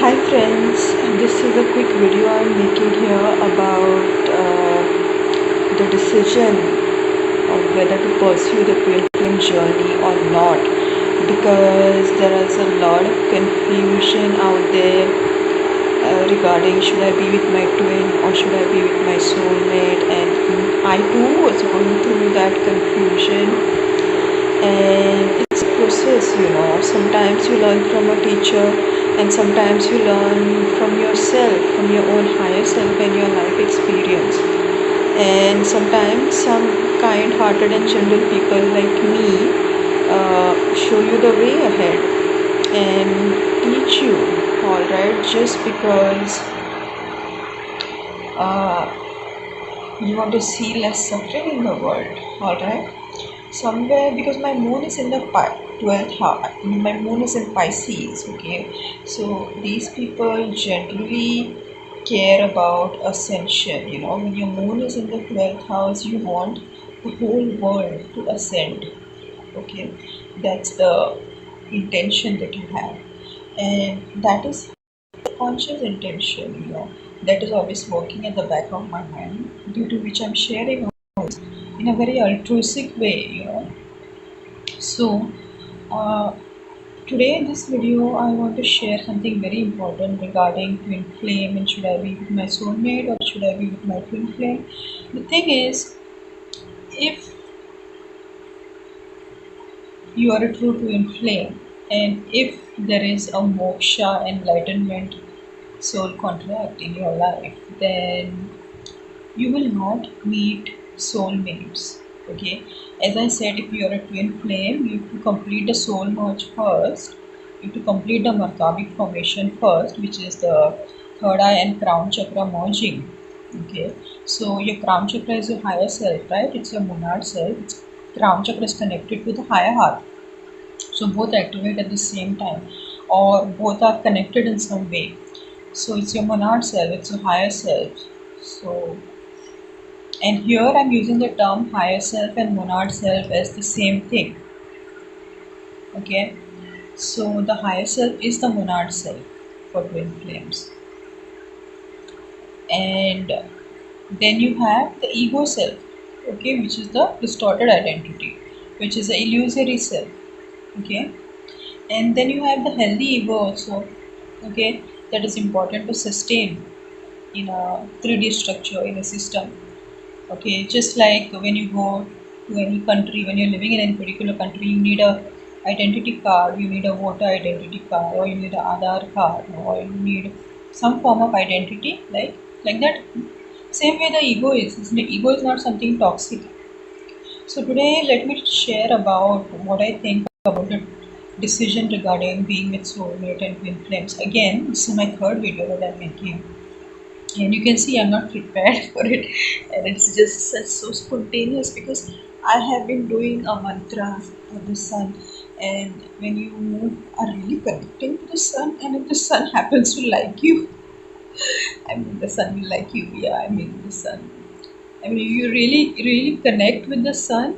Hi friends, this is a quick video I'm making here about the decision of whether to pursue the twin flame journey or not, because there is a lot of confusion out there regarding should I be with my twin or should I be with my soulmate, and I too was going through that confusion. And it's a process, sometimes you learn from a teacher and sometimes you learn from yourself, from your own higher self and your life experience. And sometimes some kind-hearted and gentle people like me show you the way ahead and teach you, alright, just because you want to see less suffering in the world, alright. Somewhere, because my moon is in the 12th house, my moon is in Pisces, okay, so these people generally care about ascension. When your moon is in the 12th house, you want the whole world to ascend, okay. That's the intention that you have, and that is conscious intention, that is always working at the back of my mind, due to which I'm sharing in a very altruistic way. So today in this video I want to share something very important regarding twin flame, and should I be with my soulmate or should I be with my twin flame. The thing is, if you are a true twin flame, and if there is a moksha, enlightenment, soul contract in your life, then you will not meet soulmates, okay. As I said, if you are a twin flame, you have to complete the soul merge first. You have to complete the Markavic formation first, which is the third eye and crown chakra merging, okay. So your crown chakra is your higher self, right? It's your monad self. Crown chakra is connected to the higher heart, so both activate at the same time, or both are connected in some way. So it's your monad self, it's your higher self. So, and here I'm using the term higher self and monad self as the same thing, okay. So the higher self is the monad self for twin flames, and then you have the ego self, okay, which is the distorted identity, which is the illusory self, okay. And then you have the healthy ego also, okay, that is important to sustain in a 3D structure, in a system, okay. Just like when you go to any country, when you're living in any particular country, you need a identity card, you need a voter identity card, or you need an Aadhaar card, or you need some form of identity, like that. Same way the ego is. The ego is not something toxic. So today let me share about what I think about the decision regarding being with soulmate and twin flames. Again, this is my third video that I'm making, and you can see I'm not prepared for it, and it's just such so spontaneous because I have been doing a mantra for the sun. And when you are really connecting to the sun, and if the sun happens to like you, I mean the sun will like you, yeah, I mean the sun, I mean you really connect with the sun,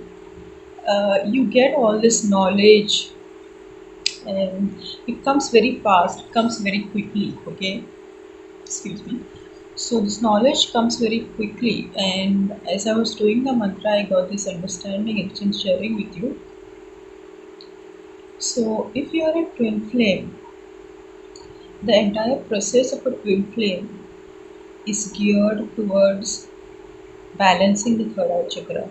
you get all this knowledge, and it comes very fast, it comes very quickly, okay, excuse me. So this knowledge comes very quickly, and as I was doing the mantra, I got this understanding and I'm sharing with you. So if you are a twin flame, the entire process of a twin flame is geared towards balancing the third eye chakra.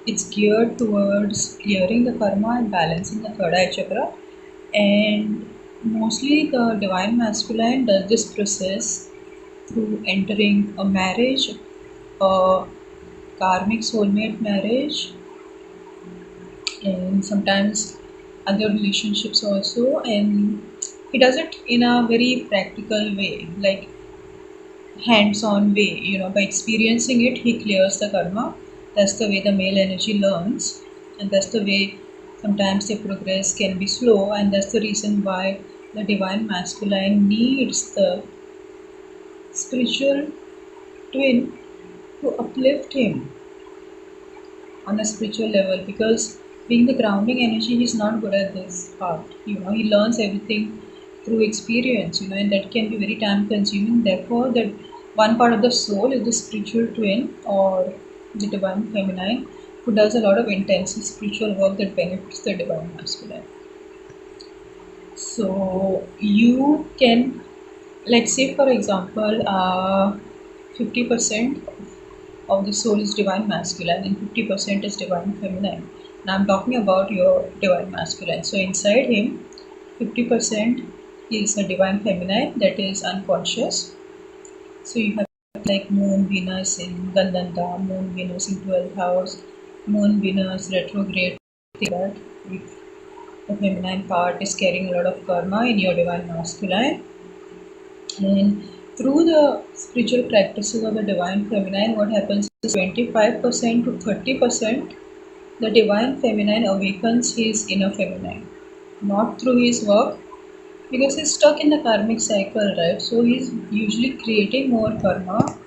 It's geared towards clearing the karma and balancing the third eye chakra, and mostly the divine masculine does this process through entering a marriage, a karmic soulmate marriage, and sometimes other relationships also. And he does it in a very practical way, like hands-on way, by experiencing it he clears the karma. That's the way the male energy learns, and that's the way sometimes the progress can be slow, and that's the reason why the divine masculine needs the spiritual twin to uplift him on a spiritual level, because being the grounding energy, he's not good at this part. He learns everything through experience, and that can be very time consuming. Therefore, that one part of the soul is the spiritual twin or the divine feminine who does a lot of intensive spiritual work that benefits the divine masculine. So you can, let's say for example, 50% of the soul is divine masculine and 50% is divine feminine. Now I'm talking about your divine masculine. So inside him, 50% is a divine feminine that is unconscious. So you have like Moon Venus in Gandanta, Moon Venus in 12th house, Moon Venus retrograde, that if the feminine part is carrying a lot of karma in your divine masculine. And through the spiritual practices of the divine feminine, what happens is 25% to 30% the divine feminine awakens his inner feminine. Not through his work, because he's stuck in the karmic cycle, right? So he's usually creating more karma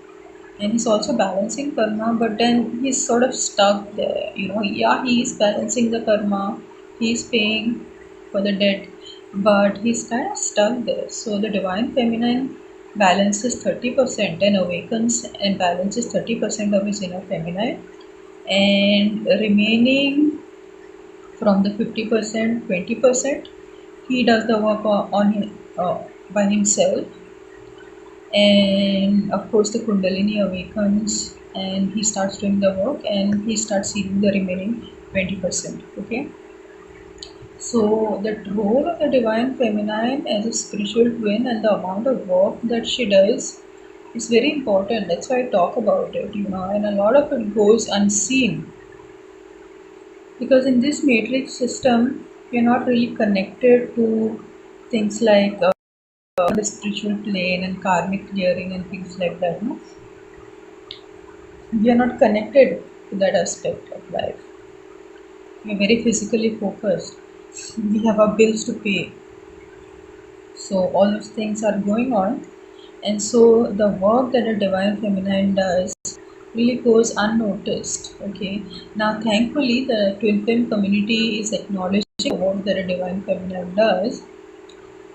and he's also balancing karma, but then he's sort of stuck there. Yeah, he's balancing the karma, he's paying for the debt, but he's kind of stuck there. So the divine feminine balances 30% and awakens and balances 30% of his inner feminine, and remaining from the 50%, 20%, he does the work by himself. And of course the kundalini awakens and he starts doing the work and he starts healing the remaining 20%. Okay, so the role of the divine feminine as a spiritual twin and the amount of work that she does is very important. That's why I talk about it, and a lot of it goes unseen, because in this matrix system you're not really connected to things like the spiritual plane and karmic clearing and things like that. No? We are not connected to that aspect of life. We are very physically focused. We have our bills to pay. So all those things are going on. And so the work that the divine feminine does really goes unnoticed. Okay. Now thankfully the twin flame community is acknowledging the work that the divine feminine does,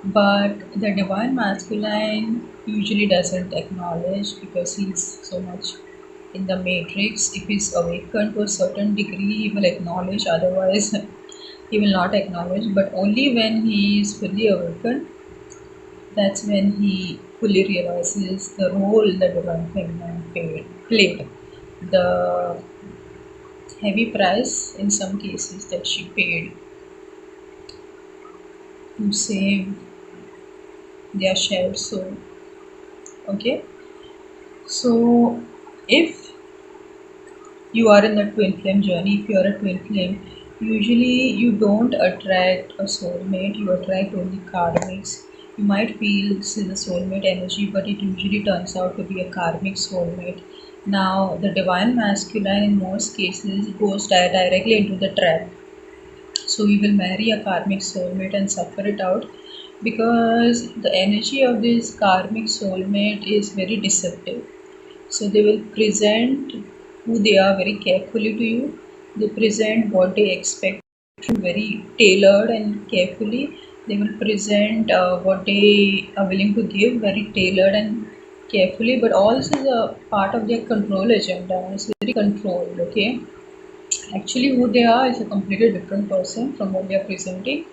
but the divine masculine usually doesn't acknowledge because he's so much in the matrix. If he's awakened to a certain degree, he will acknowledge, otherwise he will not acknowledge. But only when he is fully awakened, that's when he fully realizes the role the divine feminine played, the heavy price in some cases that she paid to save their shared soul. Okay, so if you are in the twin flame journey, if you are a twin flame, usually you don't attract a soulmate, you attract only karmics. You might feel this is a soulmate energy, but it usually turns out to be a karmic soulmate. Now the divine masculine in most cases goes directly into the trap. So you will marry a karmic soulmate and suffer it out, because the energy of this karmic soulmate is very deceptive. So they will present who they are very carefully to you. They present what they expect very tailored and carefully. They will present what they are willing to give very tailored and carefully. But all this is a part of their control agenda. It's very controlled. Okay, actually who they are is a completely different person from what they are presenting.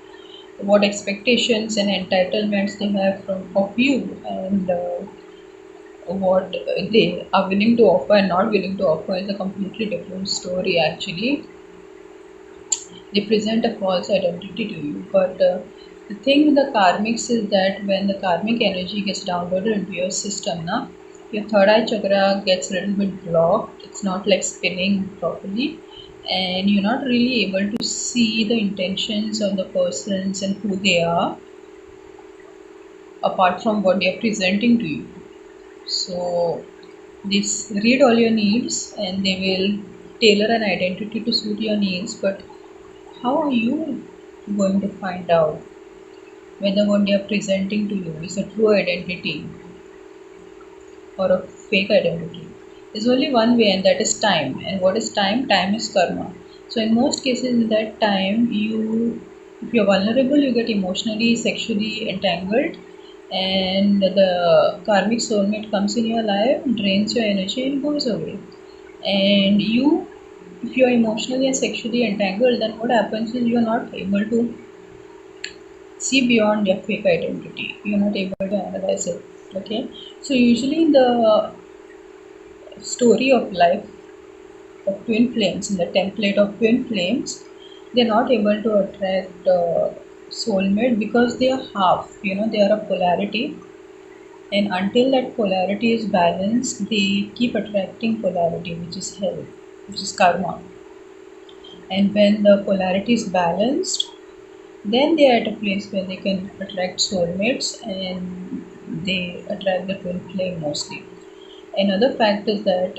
What expectations and entitlements they have from of you, and what they are willing to offer and not willing to offer is a completely different story. Actually, they present a false identity to you, but the thing with the karmics is that when the karmic energy gets downloaded into your system, your third eye chakra gets a little bit blocked. It's not like spinning properly, and you're not really able to see the intentions of the persons and who they are apart from what they are presenting to you. So this read all your needs and they will tailor an identity to suit your needs, but how are you going to find out whether what they are presenting to you is a true identity or a fake identity? There's only one way, and that is time. And what is time? Time is karma. So in most cases in that time you If you're vulnerable, you get emotionally, sexually entangled, and the karmic soulmate comes in your life, drains your energy, and goes away. And you, if you're emotionally and sexually entangled, then what happens is you're not able to see beyond your fake identity. You're not able to analyze it. Okay, so usually in the story of life of twin flames, in the template of twin flames, they're not able to attract soulmate because they are half. They are a polarity, and until that polarity is balanced, they keep attracting polarity, which is hell, which is karma. And when the polarity is balanced, then they are at a place where they can attract soulmates, and they attract the twin flame mostly. Another fact is that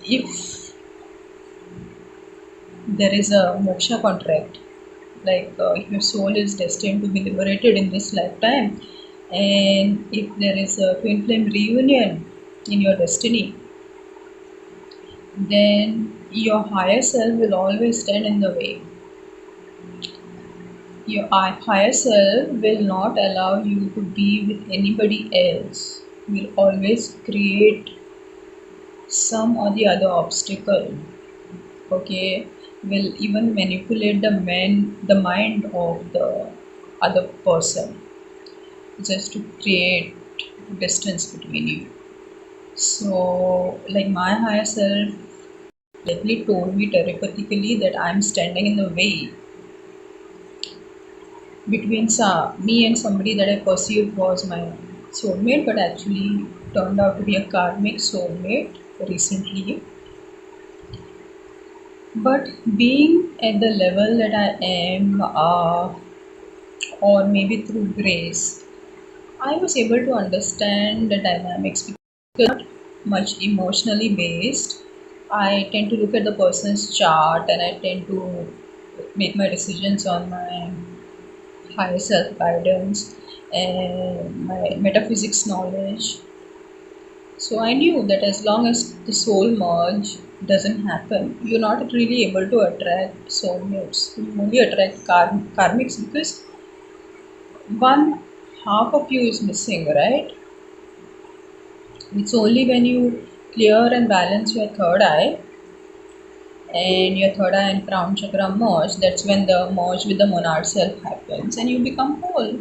if there is a moksha contract, like if your soul is destined to be liberated in this lifetime, and if there is a twin flame reunion in your destiny, then your higher self will always stand in the way. Your higher self will not allow you to be with anybody else, will always create some or the other obstacle. Okay, will even manipulate the mind of the other person just to create distance between you. So, like, my higher self likely told me telepathically that I'm standing in the way between me and somebody that I perceived was my soulmate, but actually turned out to be a karmic soulmate recently. But being at the level that I am, or maybe through grace, I was able to understand the dynamics because not much emotionally based. I tend to look at the person's chart, and I tend to make my decisions on my higher self guidance and my metaphysics knowledge. So I knew that as long as the soul merge doesn't happen, you're not really able to attract soulmates. You only attract karmics because one half of you is missing, right? It's only when you clear and balance your third eye, and your third eye and crown chakra merge, that's when the merge with the monad self happens and you become whole.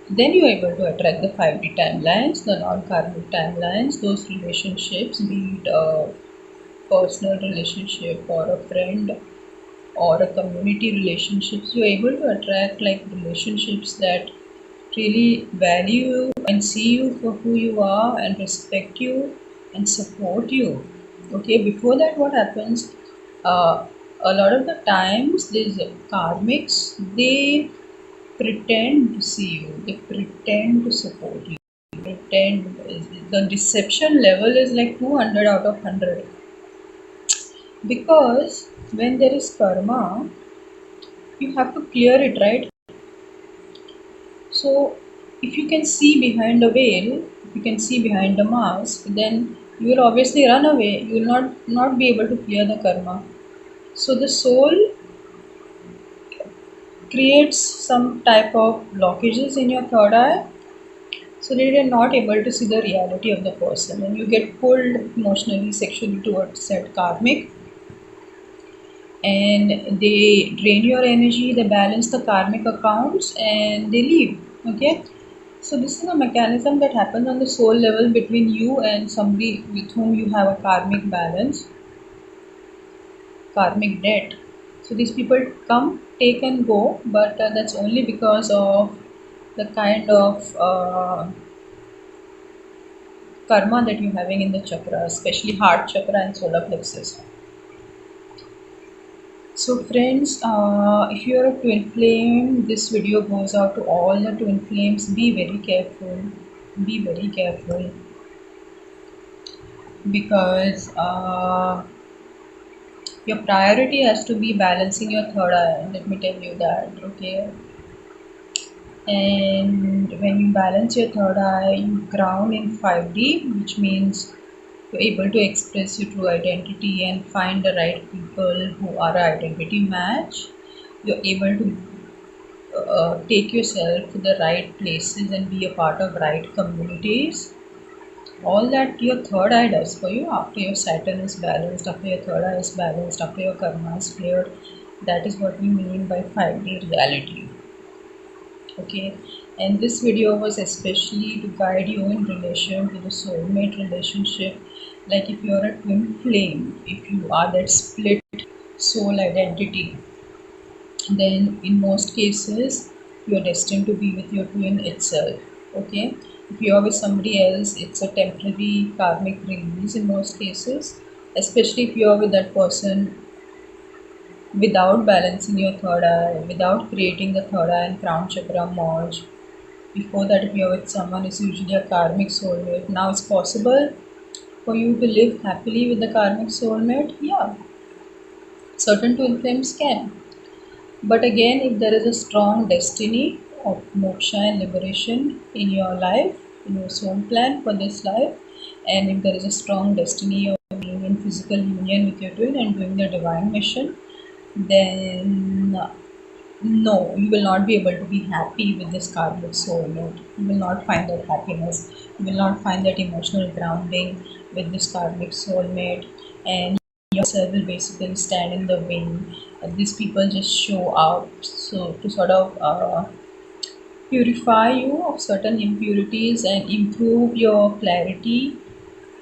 Then you're able to attract the 5D timelines, the non-karmic timelines, those relationships, be it a personal relationship or a friend or a community relationships. You're able to attract like relationships that really value you and see you for who you are and respect you and support you. Okay, before that, what happens? Uh, a lot of the times, these karmics, they pretend to see you, they pretend to support you, pretend. The deception level is like 200 out of 100, because when there is karma, you have to clear it, right? So, if you can see behind a veil, if you can see behind a mask, then you will obviously run away. You will not be able to clear the karma. So the soul creates some type of blockages in your third eye, so that you're not able to see the reality of the person, and you get pulled emotionally, sexually towards that karmic, and they drain your energy, they balance the karmic accounts, and they leave. Okay, so this is a mechanism that happens on the soul level between you and somebody with whom you have a karmic balance, karmic debt. So these people come, take and go, but that's only because of the kind of karma that you're having in the chakra, especially heart chakra and solar plexus. So friends, if you're a twin flame, this video goes out to all the twin flames. Be very careful. Be very careful, because your priority has to be balancing your third eye. Let me tell you that, okay? And when you balance your third eye, you ground in 5D, which means You're able to express your true identity and find the right people who are an identity match. You're able to take yourself to the right places and be a part of right communities. All that your third eye does for you after your Saturn is balanced, after your third eye is balanced, after your karma is cleared. That is what we mean by 5D reality. Okay, and this video was especially to guide you in relation to the soulmate relationship. Like if you are a twin flame, if you are that split soul identity, then in most cases you are destined to be with your twin itself. Okay, if you are with somebody else, it's a temporary karmic release in most cases, especially if you are with that person without balancing your third eye, without creating the third eye and crown chakra merge. Before that, if you're with someone, it's usually a karmic soulmate. Now it's possible for you to live happily with the karmic soulmate. Yeah, certain twin flames can. But again, if there is a strong destiny of moksha and liberation in your life, in your soul plan for this life, and if there is a strong destiny of being in physical union with your twin and doing the divine mission, then no, you will not be able to be happy with this karmic soulmate. You will not find that happiness. You will not find that emotional grounding with this karmic soulmate, and yourself will basically stand in the wing. These people just show up so to sort of purify you of certain impurities and improve your clarity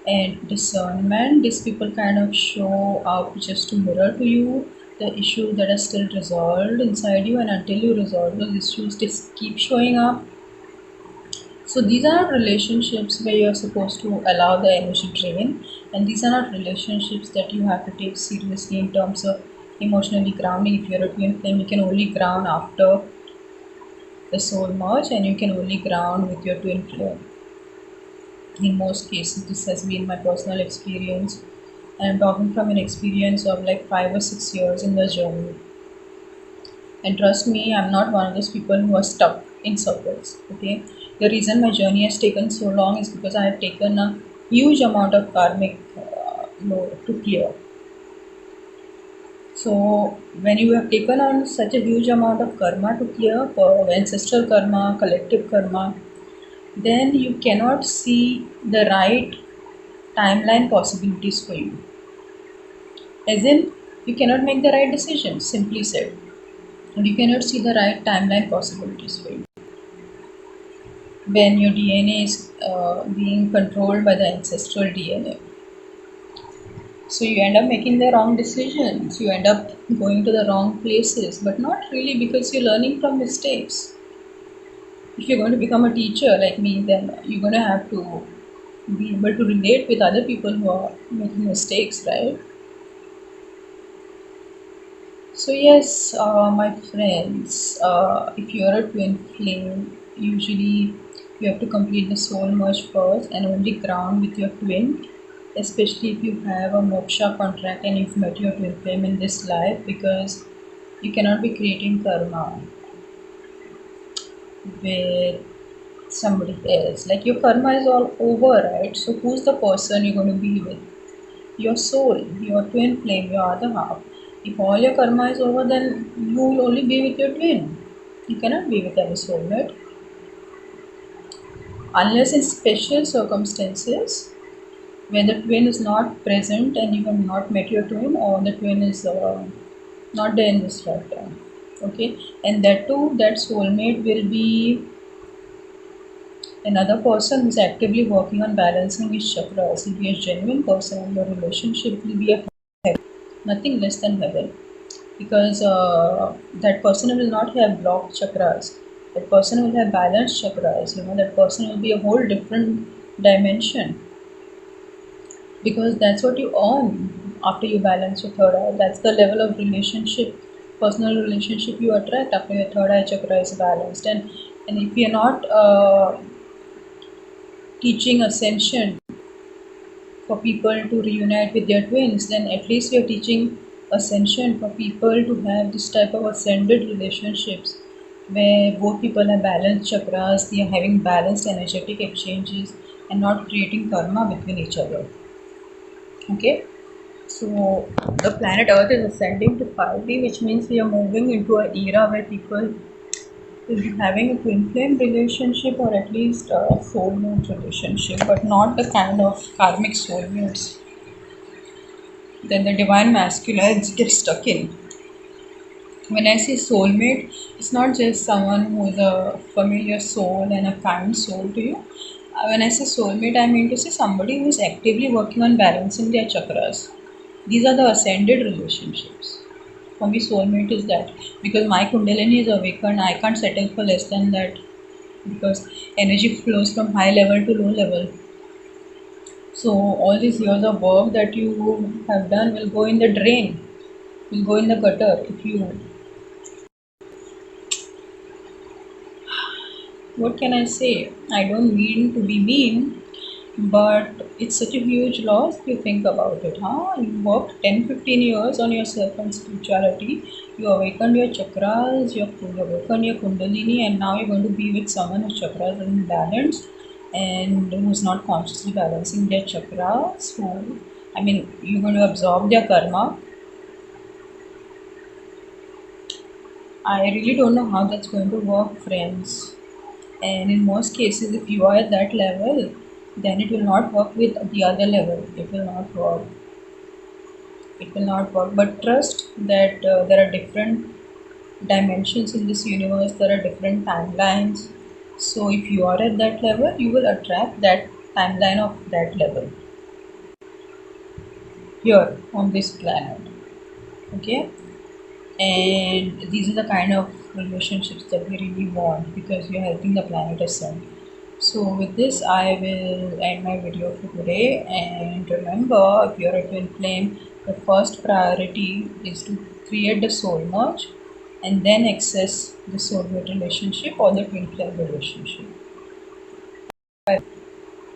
and discernment. These people kind of show up just to mirror to you the issues that are still resolved inside you, and until you resolve those issues, just keep showing up. So these are not relationships where you're supposed to allow the energy drain, and these are not relationships that you have to take seriously in terms of emotionally grounding. If you're a twin flame, you can only ground after the soul merge, and you can only ground with your twin flame. In most cases, this has been my personal experience. I'm talking from an experience of like 5 or 6 years in the journey. And trust me, I'm not one of those people who are stuck in circles. Okay. The reason my journey has taken so long is because I have taken a huge amount of karmic load to clear. So when you have taken on such a huge amount of karma to clear, for ancestral karma, collective karma, then you cannot see the right timeline possibilities for you. As in, you cannot make the right decision, simply said. And you cannot see the right timeline possibilities for you. When your DNA is being controlled by the ancestral DNA. So you end up making the wrong decisions. You end up going to the wrong places, but not really because you're learning from mistakes. If you're going to become a teacher like me, then you're going to have to be able to relate with other people who are making mistakes, right? So yes, my friends, if you're a twin flame, usually you have to complete the soul merge first and only ground with your twin, especially if you have a moksha contract and you've met your twin flame in this life, because you cannot be creating karma with somebody else. Like your karma is all over, right? So who's the person you're going to be with? Your soul, your twin flame, your other half. If all your karma is over, then you will only be with your twin. You cannot be with any soulmate. Unless in special circumstances where the twin is not present and you have not met your twin, or the twin is not there in this lifetime. Okay, and that too, that soulmate will be another person who's actively working on balancing his chakras. He'll be a genuine person, and your relationship will be a heaven, nothing less than heaven. Because that person will not have blocked chakras. That person will have balanced chakras. That person will be a whole different dimension, because that's what you earn after you balance your third eye. That's the level of relationship, personal relationship you attract after your third eye chakra is balanced. And if you're not teaching ascension for people to reunite with their twins, then at least we are teaching ascension for people to have this type of ascended relationships where both people have balanced chakras, they are having balanced energetic exchanges and not creating karma between each other. Okay, so the planet Earth is ascending to 5D, which means we are moving into an era where people will be having a twin flame relationship or at least a soulmate relationship, but not the kind of karmic soulmates that the divine masculines get stuck in. When I say soulmate, it's not just someone who is a familiar soul and a kind soul to you. When I say soulmate, I mean to say somebody who is actively working on balancing their chakras. These are the ascended relationships. For me, soulmate is that because my Kundalini is awakened, I can't settle for less than that because energy flows from high level to low level. So, all these years of work that you have done will go in the drain, will go in the gutter if you, what can I say? I don't mean to be mean, but it's such a huge loss if you think about it. Huh? You worked 10-15 years on yourself and spirituality, you awakened your chakras, you awakened your kundalini, and now you're going to be with someone whose chakras are in balance and who's not consciously balancing their chakras. Who, I mean, you're going to absorb their karma. I really don't know how that's going to work, friends. And in most cases, if you are at that level, then it will not work with the other level. It will not work. It will not work. But trust that there are different dimensions in this universe, there are different timelines. So if you are at that level, you will attract that timeline of that level here on this planet. Okay? And these are the kind of relationships that we really want because we are helping the planet ascend. So with this I will end my video for today, and remember, if you're a twin flame, the first priority is to create the soul merge and then access the soulmate relationship or the twin flame relationship.